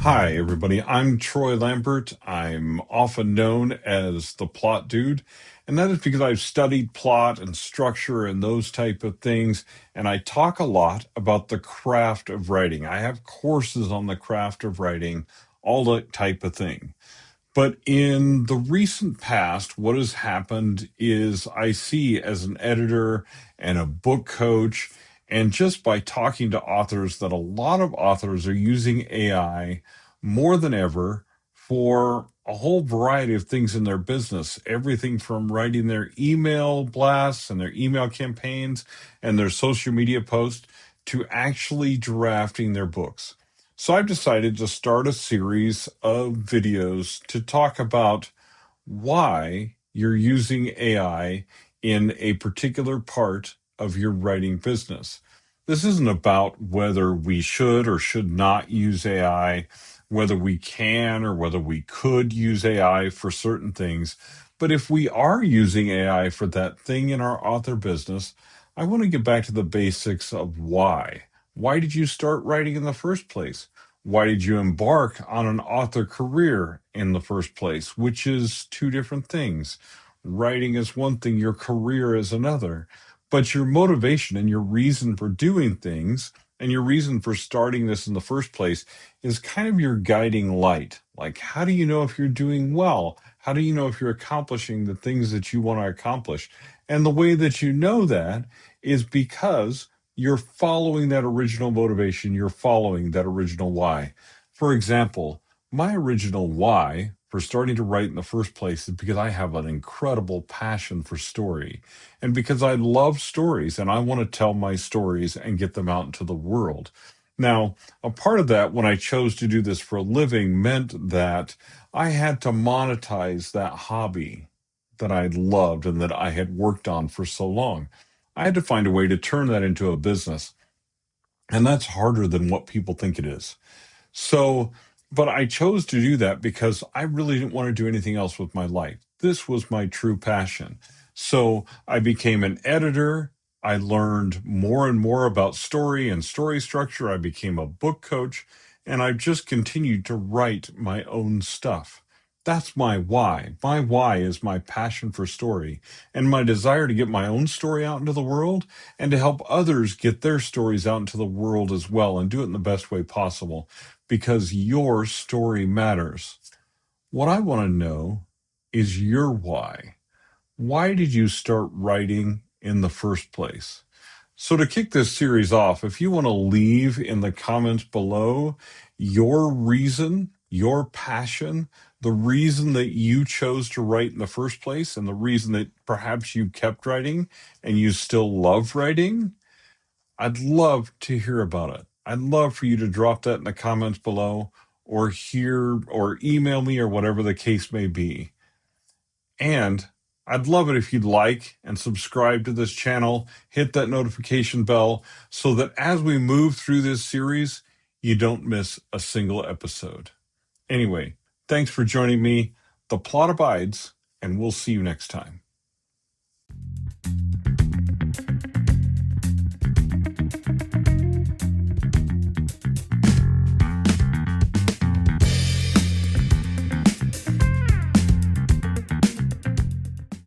Hi, everybody. I'm Troy Lambert. I'm often known as the Plot Dude, and that is because I've studied plot and structure and those type of things, and I talk a lot about the craft of writing. I have courses on the craft of writing, all that type of thing. But in the recent past, what has happened is I see as an editor and a book coach, and just by talking to authors, that a lot of authors are using AI more than ever for a whole variety of things in their business. Everything from writing their email blasts and their email campaigns and their social media posts to actually drafting their books. So I've decided to start a series of videos to talk about why you're using AI in a particular part of your writing business. This isn't about whether we should or should not use AI, whether we can or whether we could use AI for certain things. But if we are using AI for that thing in our author business, I want to get back to the basics of why. Why did you start writing in the first place? Why did you embark on an author career in the first place, which is two different things? Writing is one thing, your career is another. But your motivation and your reason for doing things and your reason for starting this in the first place is kind of your guiding light. Like, how do you know if you're doing well? How do you know if you're accomplishing the things that you want to accomplish? And the way that you know that is because you're following that original motivation, you're following that original why. For example, my original why for starting to write in the first place is because I have an incredible passion for story and because I love stories and I want to tell my stories and get them out into the world. Now, a part of that when I chose to do this for a living meant that I had to monetize that hobby that I loved and that I had worked on for so long. I had to find a way to turn that into a business. And that's harder than what people think it is. So, but I chose to do that because I really didn't want to do anything else with my life. This was my true passion. So I became an editor. I learned more and more about story and story structure. I became a book coach, and I've just continued to write my own stuff. That's my why. My why is my passion for story and my desire to get my own story out into the world and to help others get their stories out into the world as well and do it in the best way possible because your story matters. What I want to know is your why. Why did you start writing in the first place? So, to kick this series off, if you want to leave in the comments below your reason, your passion, the reason that you chose to write in the first place, and the reason that perhaps you kept writing and you still love writing, I'd love to hear about it. I'd love for you to drop that in the comments below or hear or email me or whatever the case may be. And I'd love it if you'd like and subscribe to this channel, hit that notification bell so that as we move through this series, you don't miss a single episode. Anyway, thanks for joining me. The plot abides, and we'll see you next time.